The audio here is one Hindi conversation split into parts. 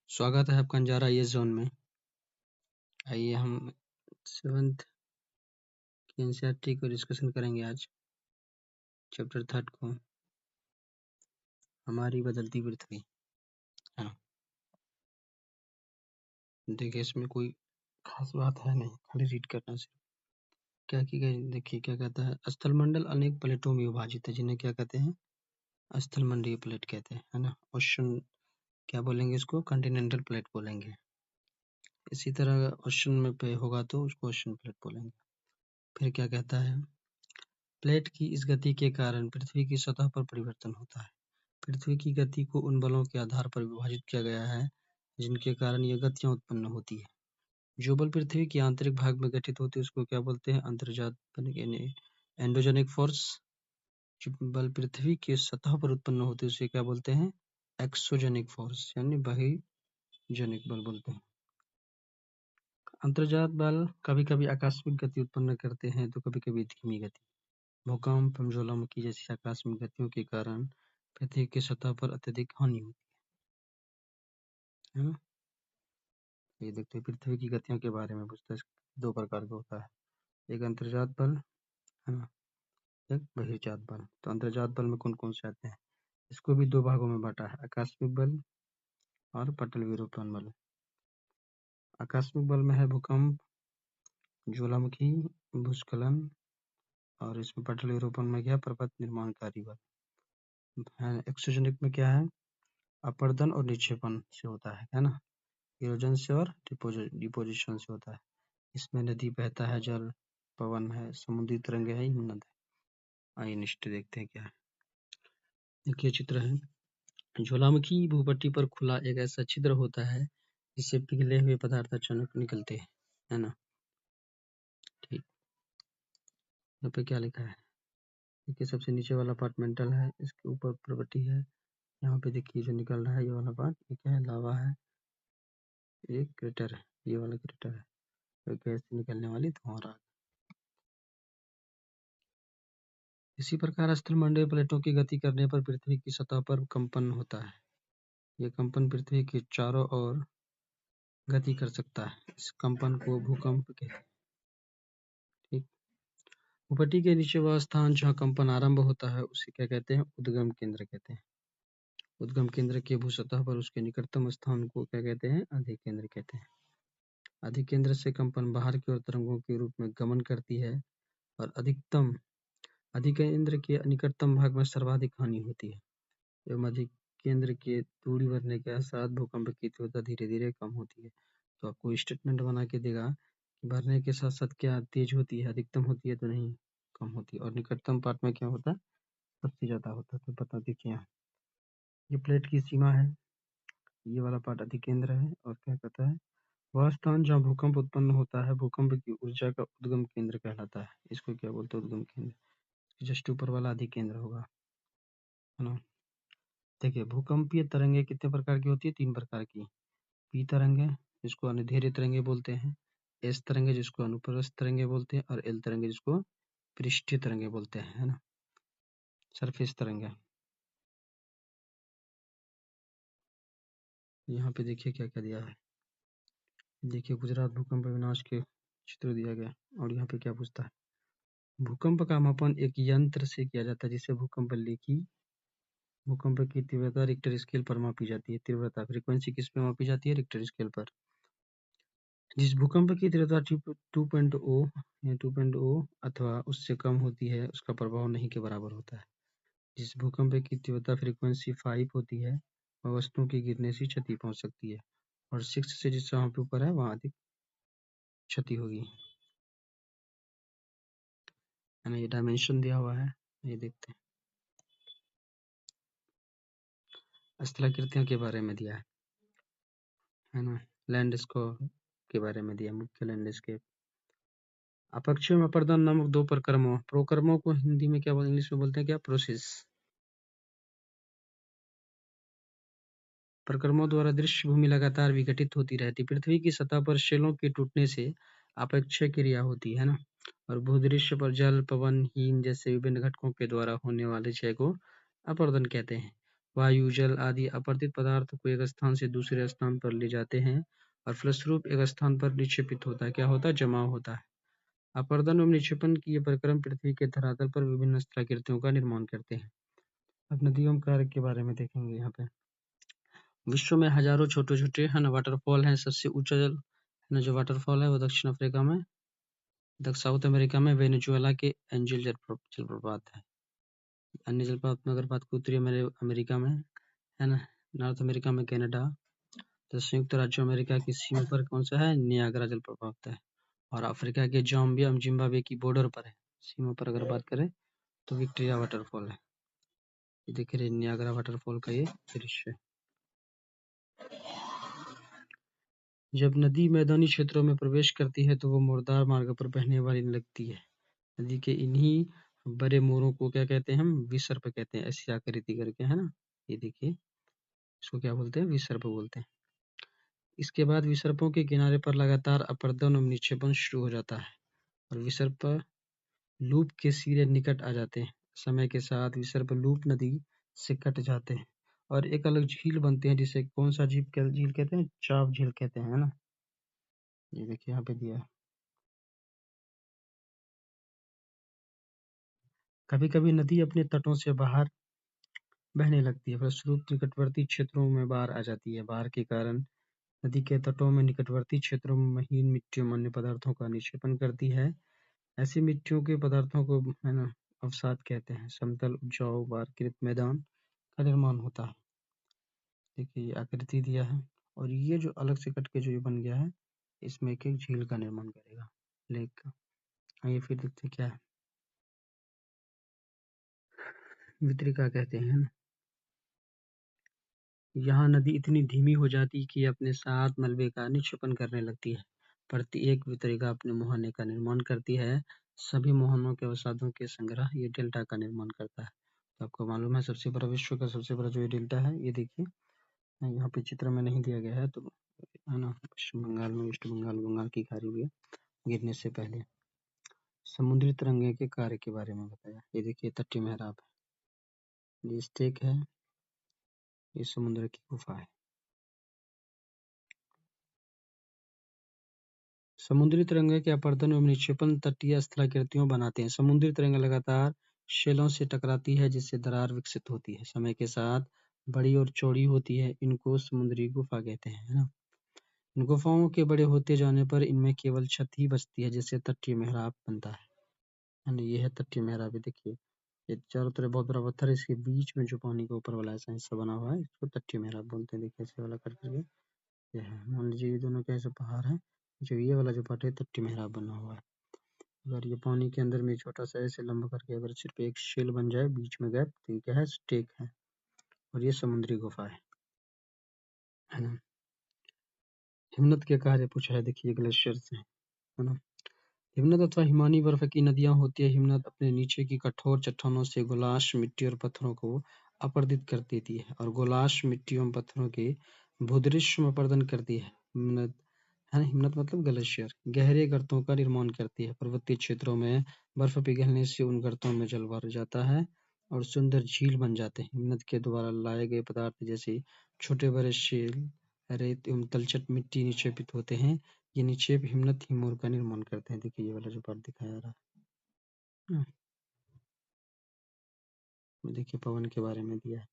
स्वागत है आपका अंजारा ये जोन में। आइए हम 7th की एनसीईआरटी को डिस्कशन करेंगे आज। चैप्टर 3 को, हमारी बदलती पृथ्वी। हाँ, देखिए इसमें कोई खास बात है नहीं, खाली रीड करना सिर्फ। क्या की गई, देखिए क्या कहता है। स्थलमंडल अनेक प्लेटों में विभाजित है, जिन्हें क्या कहते हैं, स्थलमंडलीय प्लेट कहते हैं, है ना। ओशन क्या बोलेंगे इसको, कॉन्टिनेंटल प्लेट बोलेंगे। इसी तरह ओशन में पे होगा तो उसको ओशन प्लेट बोलेंगे। फिर क्या कहता है, प्लेट की इस गति के कारण पृथ्वी की सतह पर परिवर्तन होता है। पृथ्वी की गति को उन बलों के आधार पर विभाजित किया गया है जिनके कारण ये गतियां उत्पन्न होती है। जो बल पृथ्वी के आंतरिक भाग में गठित होते हैं उसको क्या बोलते हैं, अंतर्जात यानी एंडोजेनिक फोर्स। जो बल पृथ्वी के सतह पर उत्पन्न होते हैं उसे क्या बोलते हैं, एक्सोजेनिक फोर्स यानी बहिर्जनिक बल बोलते हैं। अंतर्जात बल कभी कभी आकस्मिक गति उत्पन्न करते हैं तो कभी कभी धीमी गति। भूकंप, ज्वालामुखी जैसी आकस्मिक गतियों के कारण पृथ्वी की सतह पर अत्यधिक हानि होती है ना। ये देखते हैं पृथ्वी की गतियों के बारे में पूछता है। 2 प्रकार का होता है, एक अंतर्जात बल, है ना, एक बहिर्जात बल। तो अंतर्जात बल में कौन कौन से आते हैं, इसको भी 2 भागों में बांटा है, आकस्मिक बल और पटल विरूपण बल। आकस्मिक बल में है भूकंप, ज्वालामुखी, भूस्खलन, और इसमें पटल विरूपण में क्या, पर्वत निर्माणकारी बल है। एक्सोजेनिक में क्या है, अपर्दन और निक्षेपण से होता है ना, इरोजन से और डिपोजिशन से होता है। इसमें नदी बहता है, जल, पवन है, समुद्री तरंगे है, हिमनद है। आइए निष्ठ देखते हैं क्या है। देखिए चित्र है, ज्वालामुखी भूपट्टी पर खुला एक ऐसा छिद्र होता है जिससे पिघले हुए पदार्थ अचानक निकलते हैं, है ना। ठीक, यहाँ पे क्या लिखा है, देखिए सबसे नीचे वाला पार्ट मेंटल है, इसके ऊपर प्रॉपर्टी है। यहाँ पे देखिए जो निकल रहा है ये वाला पार्ट, ये क्या है, लावा है, एक क्रेटर है, ये वाला क्रेटर है, तो गैस से निकलने वाली धुआं राख। इसी प्रकार स्थलमंडलीय प्लेटों की गति करने पर पृथ्वी की सतह पर कंपन होता है। ये कंपन पृथ्वी के चारों ओर गति कर सकता है। इस कंपन को भूकंप कहते हैं। ठीक, भूपट्टी के नीचे वह स्थान जहाँ कंपन आरंभ होता है उसे क्या कहते हैं, उद्गम केंद्र कहते हैं। उद्गम केंद्र के भूसतह पर उसके निकटतम स्थान को क्या कहते हैं, अधिकेंद्र कहते हैं। अधिकेंद्र से कंपन बाहर की ओर तरंगों के रूप में गमन करती है और अधिकेंद्र के निकटतम भाग में सर्वाधिक हानि होती है एवं अधिकेंद्र के दूरी बढ़ने के साथ भूकंप की तीव्रता धीरे धीरे कम होती है। तो आपको स्टेटमेंट बना के देगा कि बढ़ने के साथ साथ क्या तेज होती है, अधिकतम होती है तो नहीं, कम होती है। और निकटतम पार्ट में क्या होता है, सबसे ज्यादा होता है। तो बता दीजिए, ये प्लेट की सीमा है, ये वाला पार्ट अधिकेंद्र है, और क्या कहता है, वह स्थान जहाँ भूकंप उत्पन्न होता है, भूकंप की ऊर्जा का उद्गम केंद्र कहलाता है। इसको क्या बोलते हैं, उद्गम केंद्र। जस्ट ऊपर वाला अधिकेंद्र होगा, है ना। देखिए भूकंपीय तरंगे कितने प्रकार की होती है, 3 प्रकार की। पी तरंगे जिसको अनुदैर्ध्य तरंगे बोलते हैं, एस तरंगे जिसको अनुप्रस्थ तरंगे बोलते हैं, और एल तरंगे जिसको पृष्ठीय तरंगे बोलते हैं, है ना, सरफेस तरंगे। यहाँ पे देखिए क्या क्या दिया है, देखिए गुजरात भूकंप विनाश के चित्र दिया गया। और यहाँ पे क्या पूछता है, भूकंप का मापन एक यंत्र से किया जाता है जिसे भूकंप की तीव्रता रिक्टर स्केल पर मापी जाती है। तीव्रता फ्रीक्वेंसी किस पे मापी जाती है, रिक्टर स्केल पर। जिस भूकंप की तीव्रता 2.0 अथवा उससे कम होती है उसका प्रभाव नहीं के बराबर होता है। जिस भूकंप की तीव्रता फ्रीक्वेंसी 5 होती है वह वस्तुओं के गिरने से क्षति पहुंच सकती है, और 6 से जिस जहाँ पे ऊपर है वहां अधिक क्षति होगी, है ना। ये डायमेंशन दिया हुआ है, ये देखते हैं। स्थलाकृतियों के बारे में दिया है ना। लैंडस्केप के बारे में दिया, मुख्य लैंडस्केप। अपक्षय में अपर्दन नामक 2 प्रक्रमों, प्रोक्रमों को हिंदी में क्या बोलते, इंग्लिश में बोलते हैं क्या, प्रोसेस। प्रक्रमों द्वारा दृश्य भूमि लगातार विघटित होती रहती। पृथ्वी की सतह पर शेलों के टूटने से अपक्षय क्रिया होती है ना, और भूदृश्य पर जल, पवन, हिम जैसे विभिन्न घटकों के द्वारा होने वाले क्षय को अपर्दन कहते हैं। वायु, जल आदि अपरदित पदार्थ को एक स्थान से दूसरे स्थान पर ले जाते हैं और फलस्वरूप एक स्थान पर निक्षेपित होता है। क्या होता है? जमाव होता है। अपरदन एवं निक्षेपण की ये प्रक्रम पृथ्वी के धरातल पर विभिन्न स्थलाकृतियों का निर्माण करते हैं। अब नदी एवं कार्य के बारे में देखेंगे यहाँ पे। विश्व में हजारों छोटे-छोटे है ना वाटरफॉल हैं। सबसे ऊंचा जल है ना जो वाटरफॉल है वो दक्षिण अफ्रीका में, साउथ अमेरिका में वेनेजुएला के एंजल जलप्रपात है। अन्य जलप्रपात में अगर बात करूं उत्तरी अमेरिका में है ना, नॉर्थ अमेरिका में कनाडा, तो संयुक्त राज्य अमेरिका की सीमा पर कौन सा है? नियाग्रा जलप्रपात है। और अफ्रीका के जाम्बिया जिम्बाब्वे की बॉर्डर पर है, सीमा पर अगर बात करें तो विक्टोरिया वाटरफॉल है। ये देखिए नियाग्रा वाटरफॉल का ये दृश्य। जब नदी मैदानी क्षेत्रों में प्रवेश करती है तो वो मुर्दार मार्ग पर बहने वाली लगती है। नदी के इन्हीं बड़े मोरों को क्या कहते हैं? हम विसर्प कहते हैं, ऐसी आकृति करके, है ना। ये देखिए इसको क्या बोलते हैं? विसर्प बोलते हैं। इसके बाद विसर्पों के किनारे पर लगातार अपरदन और निक्षेपण शुरू हो जाता है और विसर्प लूप के सिरे निकट आ जाते हैं। समय के साथ विसर्प लूप नदी से कट जाते हैं और एक अलग झील बनते हैं जिसे कौन सा झील कहते हैं? चाव झील कहते हैं, है ना। ये देखिए यहाँ पे दिया है। कभी-कभी नदी अपने तटों से बाहर बहने लगती है, फलस्वरूप निकटवर्ती क्षेत्रों में बाढ़ आ जाती है। बाढ़ के कारण नदी के तटों में निकटवर्ती क्षेत्रों में महीन मिट्टियों में अन्य पदार्थों का निक्षेपण करती है। ऐसी मिट्टियों के पदार्थों को है ना अवसाद कहते हैं। समतल उपजाऊ बारकृत मैदान का निर्माण होता है। देखिए ये आकृति दिया है और ये जो अलग से कट के जो ये बन गया है इसमें एक झील का निर्माण करेगा, लेक का। आइए फिर देखते हैं क्या है। वितरिका कहते हैं ना। यहाँ नदी इतनी धीमी हो जाती है कि अपने साथ मलबे का निक्षेपण करने लगती है। प्रत्येक वितरिका अपने मुहाने का निर्माण करती है। सभी मुहानों के अवसादों के संग्रह ये डेल्टा का निर्माण करता है। तो आपको मालूम है सबसे बड़ा विश्व का सबसे बड़ा जो ये डेल्टा है, ये देखिए यहाँ पे चित्र में नहीं दिया गया है तो है ना, पश्चिम बंगाल में, वेस्ट बंगाल, बंगाल की खाड़ी में गिरने से पहले। समुद्री तरंगे के कार्य के बारे में बताया। ये देखिए तटीय मेहराब है, ये स्टेक है, ये समुद्र की गुफा है। समुद्री तरंगे के अपरदन एवं निक्षेपण तटीय स्थलाकृतियों बनाते हैं। समुद्री तरंग लगातार शेलों से टकराती है जिससे दरार विकसित होती है। समय के साथ बड़ी और चौड़ी होती है। इनको समुद्री गुफा कहते हैं, है ना। इन गुफाओं के बड़े होते जाने पर इनमें केवल छत ही बचती है जिससे तटीय मेहराब बनता है ना। ये है तटीय मेहराब। देखिए ये चारों तरफ बहुत बड़ा पत्थर है, इसके बीच में जो पानी के ऊपर वाला ऐसा हिस्सा बना हुआ है इसको तटीय मेहराब बोलते हैं। देखिए ऐसे वाला कर करके ये है। मान लीजिए ये दोनों कैसे पहाड़ है, जो ये वाला जो पार्ट है तटीय मेहराब बना हुआ है। अगर ये पानी के अंदर में छोटा सा ऐसे लंबा करके अगर सिर्फ एक शेल बन जाए बीच में गैप तो ये क्या है? स्टेक है। और ये समुद्री गुफा है ना। हिमनद के कार्य पूछा है, देखिए ग्लेशियर से, है ना। हिमनद अथवा हिमानी बर्फ की नदियां होती है। हिमनद अपने नीचे की कठोर चट्टानों से गोलाश मिट्टी और पत्थरों को अपरदित कर देती है और गोलाश मिट्टी एवं पत्थरों के भूदृश्य में अपरदन करती है। हिमनद है ना, हिमनद मतलब ग्लेशियर गहरे गर्तों का निर्माण करती है। पर्वतीय क्षेत्रों में बर्फ पिघलने से उन गर्तों में जल भर जाता है और सुंदर झील बन जाते हैं। हिमनद के द्वारा लाए गए पदार्थ जैसे छोटे बड़े शेल, रेत एवं तलछट मिट्टी निक्षेपित होते हैं। ये निक्षेप हिमनद हिमोर का निर्माण करते हैं। देखिए ये वाला जो पार्ट दिखाया जा रहा है। देखिए पवन के बारे में दिया है।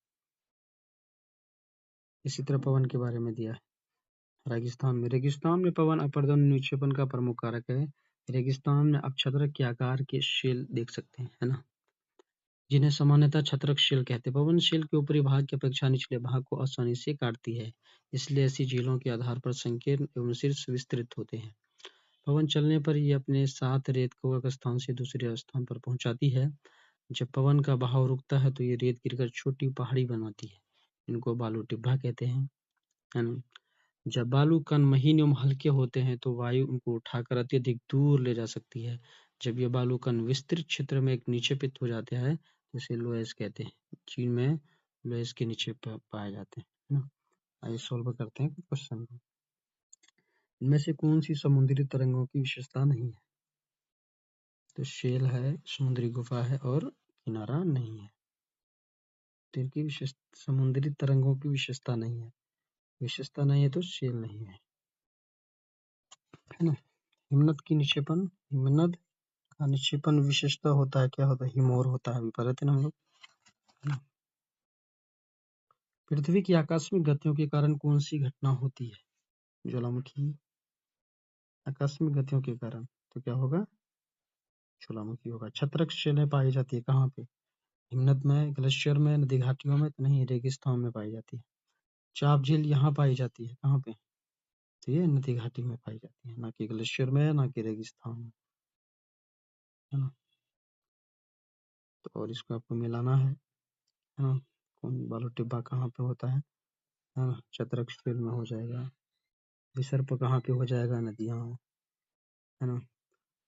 इसी तरह पवन के बारे में दिया है। रेगिस्तान में पवन अपरदन निक्षेपण का प्रमुख कारक है। रेगिस्तान में आप छत्रक के आकार के शेल देख सकते हैं, है ना, जिन्हें सामान्यतः छत्रक शेल कहते हैं। पवन शेल के ऊपरी भाग की अपेक्षा निचले भाग को आसानी से काटती है, इसलिए ऐसी झीलों के आधार पर संकीर्ण एवं शीर्ष विस्तृत होते हैं। पवन चलने पर ये अपने साथ रेत को एक स्थान से दूसरे स्थान पर पहुंचाती है। जब पवन का बहाव रुकता है तो ये रेत गिरकर छोटी पहाड़ी बनाती है। इनको बालू टिब्बा कहते हैं, है ना। जब बालू कण महीन एवं हल्के होते हैं तो वायु उनको उठाकर अत्यधिक दूर ले जा सकती है। जब ये बालू कण विस्तृत क्षेत्र में एक निक्षेपित हो जाते हैं तो इसे लोएस कहते हैं। चीन में लोएस के नीचे पाए जाते हैं, है ना। आइए सॉल्व करते हैं क्वेश्चन को। इनमें से कौन सी समुद्री तरंगों की विशेषता नहीं है? तो शेल है, समुद्री गुफा है और किनारा नहीं है। तीर की समुद्री तरंगों की विशेषता नहीं है। विशेषता नहीं है तो शेल नहीं है ना। हिमनद का निक्षेपण विशेषता होता है, क्या होता है? हिमोर होता है, अभी पढ़े थे ना हम लोग। पृथ्वी की आकस्मिक गतियों के कारण कौन सी घटना होती है? ज्वालामुखी। आकस्मिक गतियों के कारण तो क्या होगा? ज्वालामुखी होगा। छत्रक शिलाएं पाई जाती है कहाँ पे? हिमनद में, ग्लेशियर में, नदी घाटियों में तो नहीं, रेगिस्तान में पाई जाती है। चाप झील यहाँ पाई जाती है कहाँ पे? तो ये नदी घाटी में पाई जाती है, ना कि ग्लेशियर में, ना कि रेगिस्तान में, है ना। तो और इसको आपको मिलाना है ना। कौन बालू टिब्बा कहाँ पे होता है ना। चतरक शिल में हो जाएगा। विसर्प कहाँ पे हो जाएगा? नदियाँ, है ना।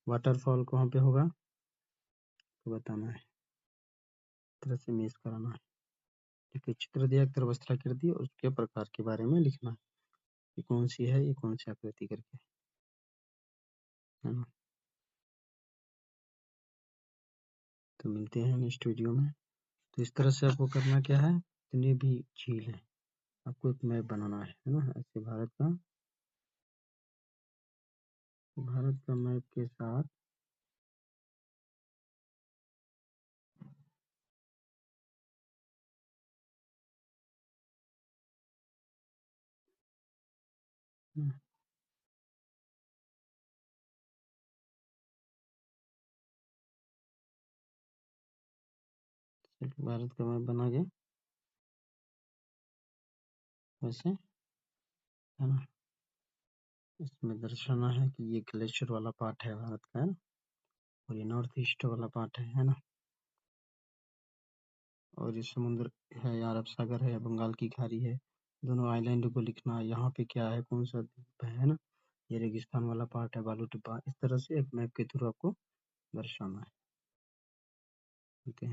वाटरफॉल कहाँ पे होगा तो बताना है, इस तरह से मेज कराना है। ठीक है, चित्र दिया, वस्त्राकृति और उसके प्रकार के बारे में लिखना है, ये कौन सी है, ये कौन सी आकृति करके, है ना। तो मिलते हैं नेक्स्ट वीडियो में। तो इस तरह से आपको करना क्या है, जितनी भी झील है आपको एक मैप बनाना है ना। ऐसे भारत का मैप के साथ भारत का मैप बना के वैसे, है ना। इसमें दर्शाना है कि ये ग्लेशियर वाला पार्ट है भारत का, और ये नॉर्थ ईस्ट वाला पार्ट है ना। और ये समुद्र है, अरब सागर है, बंगाल की खाड़ी है, दोनों आइलैंड को लिखना है। यहाँ पे क्या है, कौन सा द्वीप है ना। ये रेगिस्तान वाला पार्ट है, बालू टिब्बा। इस तरह से एक मैप के थ्रू आपको दर्शाना है।